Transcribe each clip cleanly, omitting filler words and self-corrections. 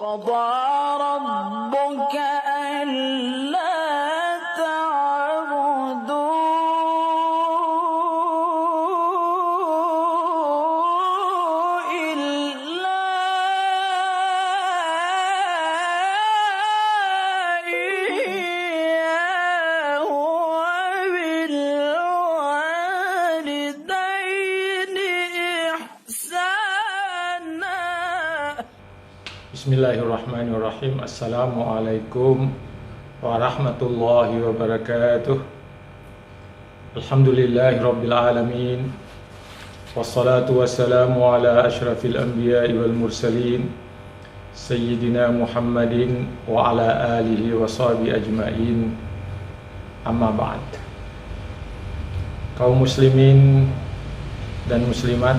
وقضى ربك ألا تعبدوا إلا إياه وبالوالدين إحسانا. Bismillahirrahmanirrahim. Assalamualaikum warahmatullahi wabarakatuh. Alhamdulillahirabbil alamin. Wassalatu wassalamu ala asyrafil anbiya'i wal mursalin sayyidina Muhammadin wa ala alihi wa sahbihi ajmain. Amma ba'd. Kaum muslimin dan muslimat,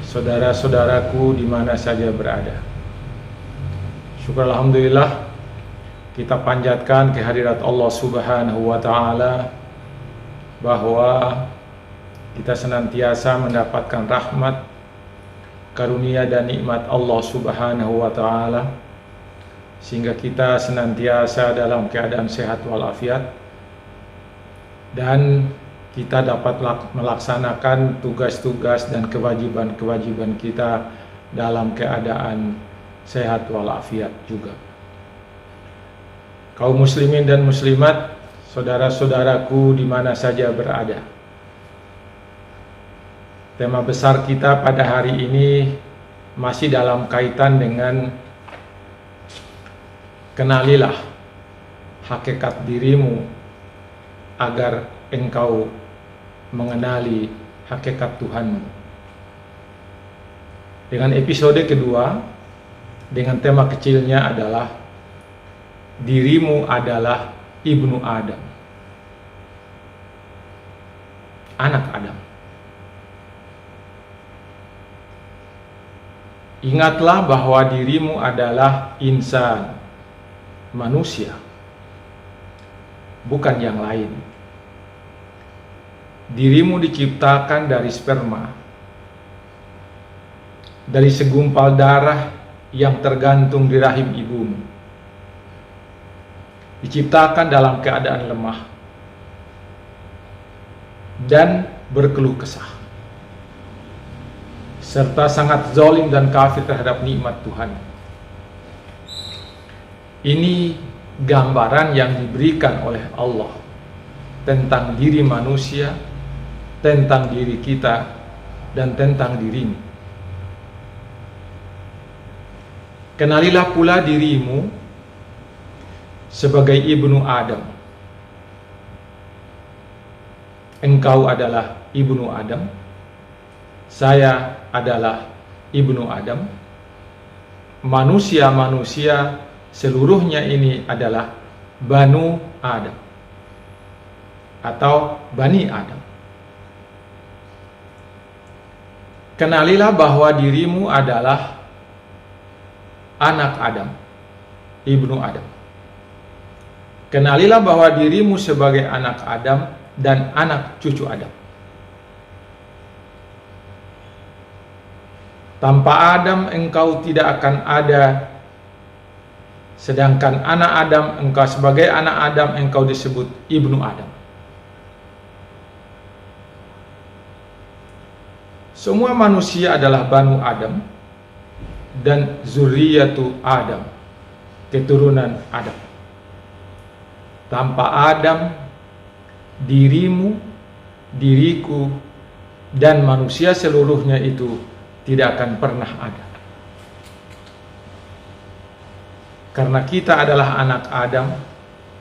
saudara-saudaraku di mana saja berada, syukur alhamdulillah kita panjatkan kehadirat Allah Subhanahu wa taala bahwa kita senantiasa mendapatkan rahmat, karunia dan nikmat Allah Subhanahu wa taala, sehingga kita senantiasa dalam keadaan sehat walafiat dan kita dapat melaksanakan tugas-tugas dan kewajiban-kewajiban kita dalam keadaan sehat walafiat juga. Kaum muslimin dan muslimat, saudara-saudaraku di mana saja berada, tema besar kita pada hari ini masih dalam kaitan dengan kenalilah hakikat dirimu agar engkau mengenali hakikat Tuhanmu. Dengan episode kedua, dengan tema kecilnya adalah dirimu adalah ibnu Adam, anak Adam. Ingatlah bahwa dirimu adalah insan, manusia, bukan yang lain. Dirimu diciptakan dari sperma, dari segumpal darah yang tergantung di rahim ibumu. Diciptakan dalam keadaan lemah dan berkeluh kesah, serta sangat zalim dan kafir terhadap nikmat Tuhan. Ini gambaran yang diberikan oleh Allah tentang diri manusia, tentang diri kita, dan tentang dirimu. Kenalilah pula dirimu sebagai ibnu Adam. Engkau adalah ibnu Adam, saya adalah ibnu Adam. Manusia-manusia seluruhnya ini adalah Banu Adam atau Bani Adam. Kenalilah bahwa dirimu adalah anak Adam, ibnu Adam. Kenalilah bahwa dirimu sebagai anak Adam dan anak cucu Adam. Tanpa Adam engkau tidak akan ada, sedangkan anak Adam, engkau sebagai anak Adam engkau disebut ibnu Adam. Semua manusia adalah Banu Adam dan zurriyatu Adam, keturunan Adam. Tanpa Adam, dirimu, diriku, dan manusia seluruhnya itu tidak akan pernah ada. Karena kita adalah anak Adam,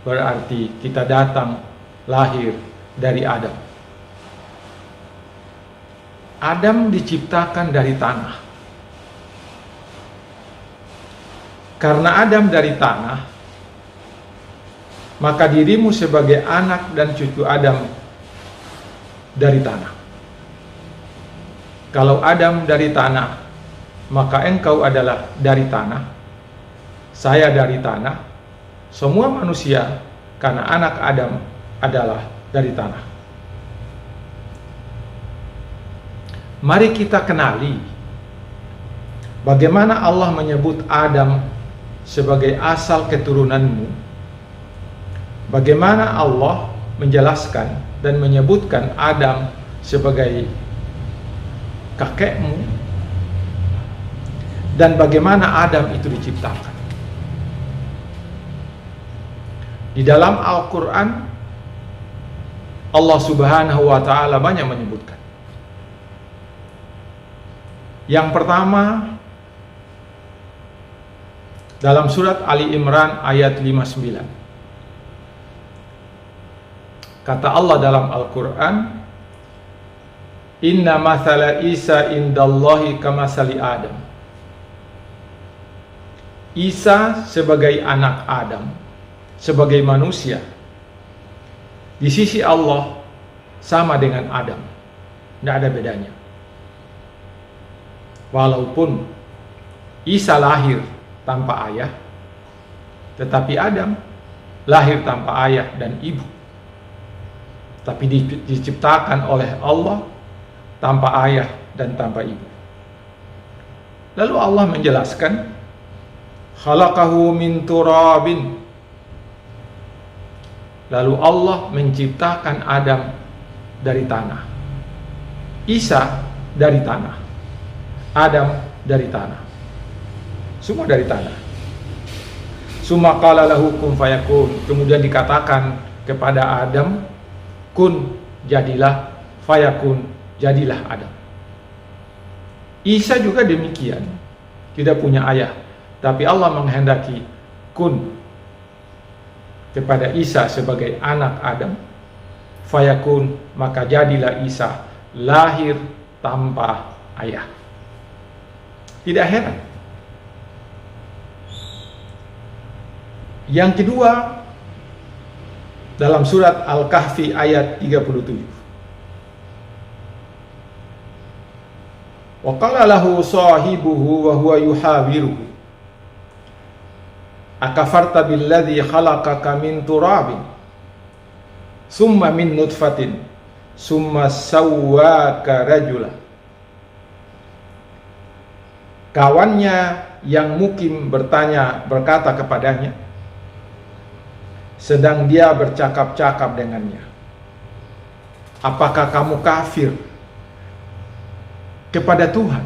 berarti kita datang lahir dari Adam. Adam diciptakan dari tanah. Karena Adam dari tanah, maka dirimu sebagai anak dan cucu Adam dari tanah. Kalau Adam dari tanah, maka engkau adalah dari tanah, saya dari tanah, semua manusia karena anak Adam adalah dari tanah. Mari kita kenali Bagaimana Allah menyebut Adam sebagai asal keturunanmu? Bagaimana Allah menjelaskan dan menyebutkan Adam sebagai kakekmu? Dan bagaimana Adam itu diciptakan? Di dalam Al-Quran, Allah Subhanahu wa Ta'ala banyak menyebutkan. Yang pertama, dalam surat Ali Imran ayat 59. Kata Allah dalam Al-Quran, Inna mathala Isa indallahi kamasali Adam. Isa sebagai anak Adam, sebagai manusia, di sisi Allah sama dengan Adam, tidak ada bedanya. Walaupun Isa lahir tanpa ayah, tetapi Adam lahir tanpa ayah dan ibu, tapi diciptakan oleh Allah tanpa ayah dan tanpa ibu. Lalu Allah menjelaskan, khalaqahu min turabin. Lalu Allah menciptakan Adam dari tanah, Isa dari tanah, Adam dari tanah, semua dari tanah. Summa qala lahu kun fayakun. Kemudian dikatakan kepada Adam, kun, jadilah, fayakun, jadilah Adam. Isa juga demikian, tidak punya ayah, tapi Allah menghendaki kun kepada Isa sebagai anak Adam, fayakun, maka jadilah Isa lahir tanpa ayah. Tidak heran. Yang kedua, dalam surat Al-Kahfi ayat 37. Wa qala lahu sahibuhu wa huwa yuhawiruhu, akafarta billadhi khalaqaka min turabin summa min nutfatin summa sawwaka rajula. Kawannya yang mukim berkata kepadanya, sedang dia bercakap-cakap dengannya, apakah kamu kafir kepada Tuhan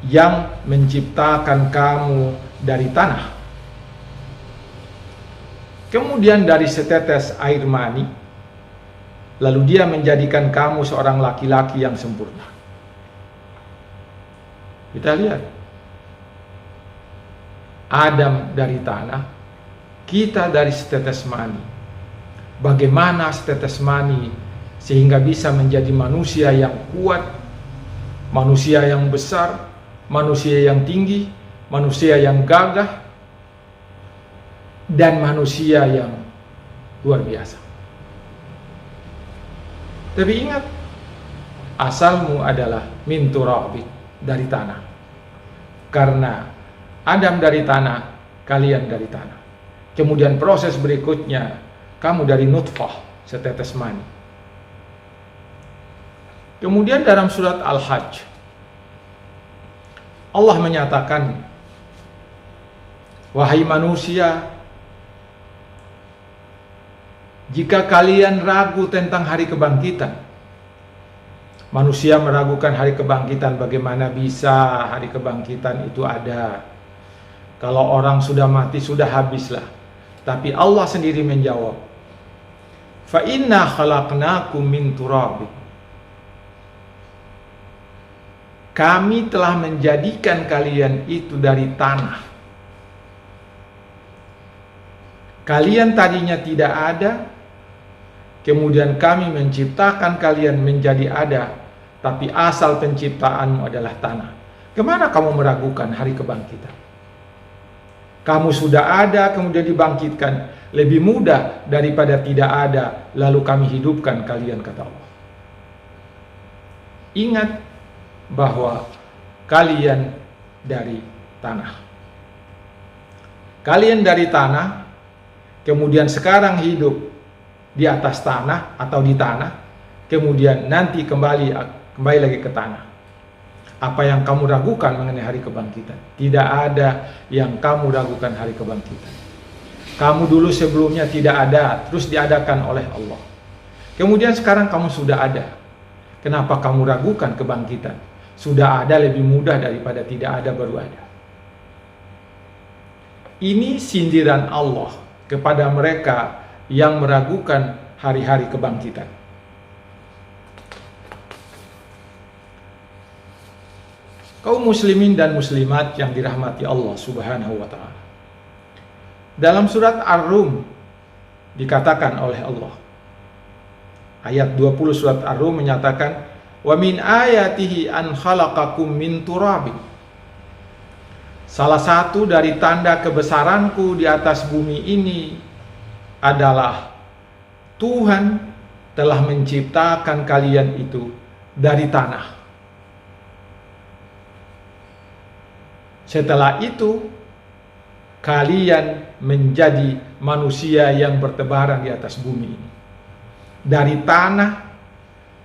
yang menciptakan kamu dari tanah, kemudian dari setetes air mani, lalu dia menjadikan kamu seorang laki-laki yang sempurna. Kita lihat, Adam dari tanah, kita dari setetes mani. Bagaimana setetes mani sehingga bisa menjadi manusia yang kuat, manusia yang besar, manusia yang tinggi, manusia yang gagah, dan manusia yang luar biasa. Tapi ingat, asalmu adalah min turabin, dari tanah. Karena Adam dari tanah, kalian dari tanah. Kemudian proses berikutnya, kamu dari nutfah, setetes mani. Kemudian dalam surat Al-Hajj, Allah menyatakan, wahai manusia, jika kalian ragu tentang hari kebangkitan, manusia meragukan hari kebangkitan, bagaimana bisa hari kebangkitan itu ada? Kalau orang sudah mati, sudah habislah. Tapi Allah sendiri menjawab, fa inna khalaqnakum min turabin. Kami telah menjadikan kalian itu dari tanah. Kalian tadinya tidak ada, kemudian kami menciptakan kalian menjadi ada, tapi asal penciptaanmu adalah tanah. Kemana kamu meragukan hari kebangkitan? Kamu sudah ada, kemudian dibangkitkan. Lebih mudah daripada tidak ada, lalu kami hidupkan kalian, kata Allah. Ingat bahwa kalian dari tanah. Kalian dari tanah, kemudian sekarang hidup di atas tanah atau di tanah, kemudian nanti kembali lagi ke tanah. Apa yang kamu ragukan mengenai hari kebangkitan? Tidak ada yang kamu ragukan hari kebangkitan. Kamu dulu sebelumnya tidak ada, terus diadakan oleh Allah. Kemudian sekarang kamu sudah ada. Kenapa kamu ragukan kebangkitan? Sudah ada lebih mudah daripada tidak ada baru ada. Ini sindiran Allah kepada mereka yang meragukan hari-hari kebangkitan. Kaum muslimin dan muslimat yang dirahmati Allah Subhanahu wa ta'ala. Dalam surat Ar-Rum dikatakan oleh Allah. Ayat 20 surat Ar-Rum menyatakan, "Wa min ayatihi an khalaqakum min turabin." Salah satu dari tanda kebesaranku di atas bumi ini adalah Tuhan telah menciptakan kalian itu dari tanah. Setelah itu, kalian menjadi manusia yang bertebaran di atas bumi ini. Dari tanah,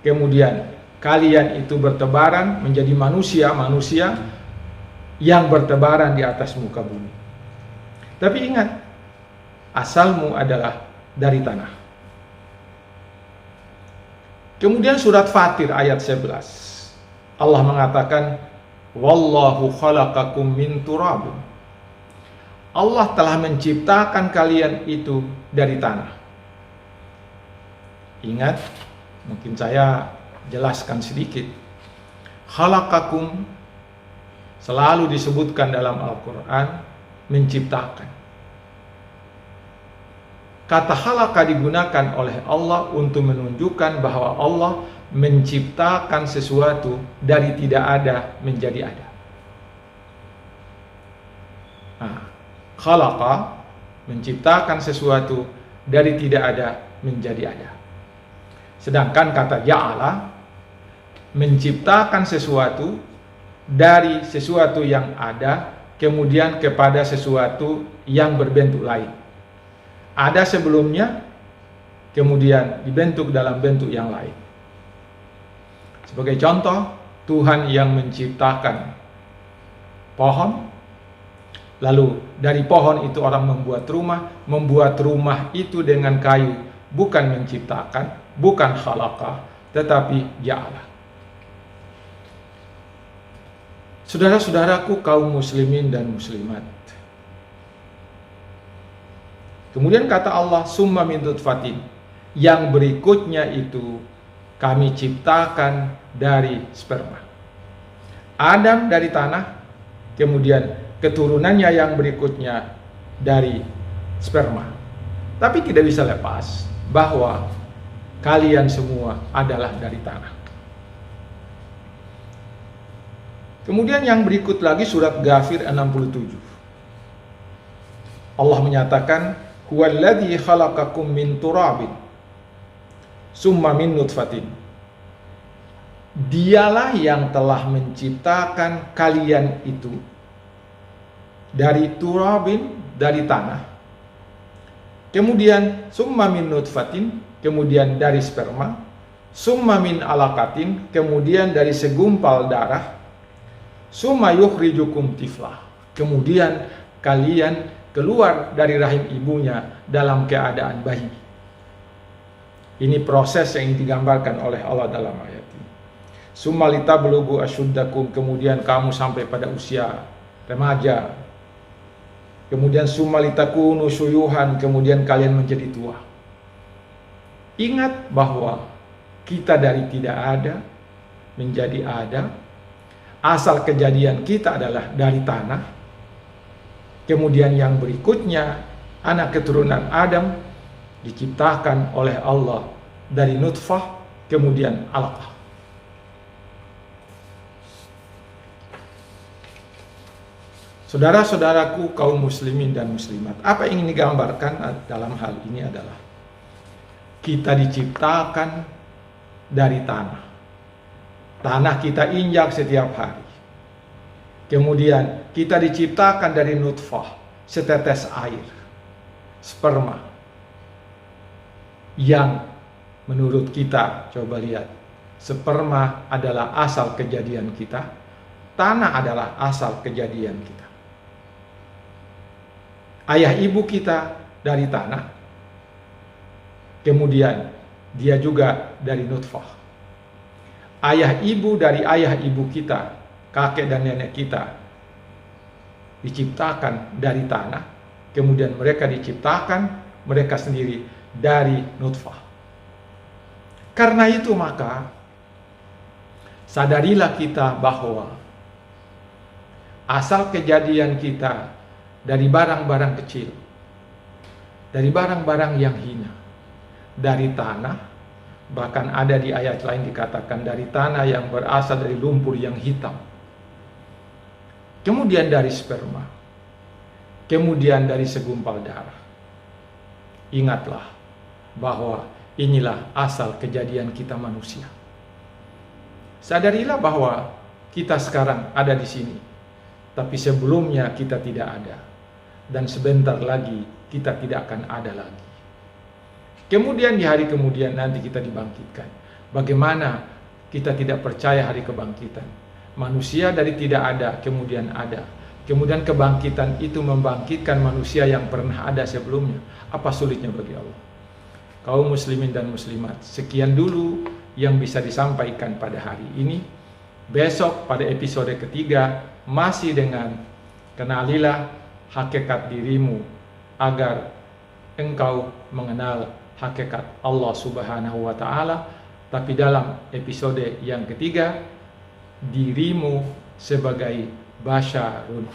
kemudian kalian itu bertebaran menjadi manusia-manusia yang bertebaran di atas muka bumi. Tapi ingat, asalmu adalah dari tanah. Kemudian surat Fatir ayat 11. Allah mengatakan, "Wallahu khalaqakum min turabin." Allah telah menciptakan kalian itu dari tanah. Ingat, mungkin saya jelaskan sedikit. Khalaqakum selalu disebutkan dalam Al-Quran menciptakan. Kata khalaqa digunakan oleh Allah untuk menunjukkan bahwa Allah menciptakan sesuatu dari tidak ada menjadi ada. Nah, khalaqa menciptakan sesuatu dari tidak ada menjadi ada. Sedangkan kata ja'ala menciptakan sesuatu dari sesuatu yang ada kemudian kepada sesuatu yang berbentuk lain. Ada sebelumnya kemudian dibentuk dalam bentuk yang lain. Sebagai contoh, Tuhan yang menciptakan pohon, lalu dari pohon itu orang membuat rumah itu dengan kayu, bukan menciptakan, bukan khalaqa, tetapi ja'ala. Saudara-saudaraku kaum muslimin dan muslimat. Kemudian kata Allah, summa min nutfatin, yang berikutnya itu kami ciptakan dari sperma. Adam dari tanah, kemudian keturunannya yang berikutnya dari sperma. Tapi tidak bisa lepas bahwa kalian semua adalah dari tanah. Kemudian yang berikut lagi surat Ghafir 67. Allah menyatakan, huwallazi khalaqakum min turabin summa min nutfatin. Dialah yang telah menciptakan kalian itu dari turabin, dari tanah. Kemudian summa min nutfatin, kemudian dari sperma. Summa min alaqatin, kemudian dari segumpal darah. Summa yukhrijukum tiflah, kemudian kalian keluar dari rahim ibunya dalam keadaan bayi. Ini proses yang digambarkan oleh Allah dalam ayat ini. Summa litablugu asyuddakum, kemudian kamu sampai pada usia remaja. Kemudian summa litakunu syuyuhan, kemudian kalian menjadi tua. Ingat bahwa kita dari tidak ada menjadi ada. Asal kejadian kita adalah dari tanah. Kemudian yang berikutnya, anak keturunan Adam diciptakan oleh Allah dari nutfah, kemudian alaqah. Saudara-saudaraku kaum muslimin dan muslimat, apa yang ingin digambarkan dalam hal ini adalah kita diciptakan dari tanah. Tanah kita injak setiap hari. Kemudian kita diciptakan dari nutfah, setetes air, sperma. Yang menurut kita, coba lihat, sperma adalah asal kejadian kita. tanah adalah asal kejadian kita. Ayah ibu kita dari tanah, kemudian dia juga dari nutfah. Ayah ibu dari ayah ibu kita, kakek dan nenek kita, diciptakan dari tanah, kemudian mereka diciptakan mereka sendiri dari nutfah. Karena itu maka sadarilah kita bahwa asal kejadian kita dari barang-barang kecil, dari barang-barang yang hina, dari tanah, bahkan ada di ayat lain dikatakan dari tanah yang berasal dari lumpur yang hitam, kemudian dari sperma, kemudian dari segumpal darah. Ingatlah bahwa inilah asal kejadian kita manusia. Sadarilah bahwa kita sekarang ada di sini, tapi sebelumnya kita tidak ada, dan sebentar lagi kita tidak akan ada lagi. Kemudian di hari kemudian nanti kita dibangkitkan. Bagaimana kita tidak percaya hari kebangkitan? Manusia dari tidak ada kemudian ada. Kemudian kebangkitan itu membangkitkan manusia yang pernah ada sebelumnya. Apa sulitnya bagi Allah? Kaum muslimin dan muslimat, sekian dulu yang bisa disampaikan pada hari ini. Besok pada episode ketiga masih dengan kenalilah hakikat dirimu agar engkau mengenal hakikat Allah Subhanahu wa Ta'ala. Tapi dalam episode yang ketiga, dirimu sebagai basyarun.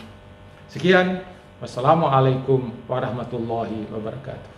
Sekian, wassalamualaikum warahmatullahi wabarakatuh.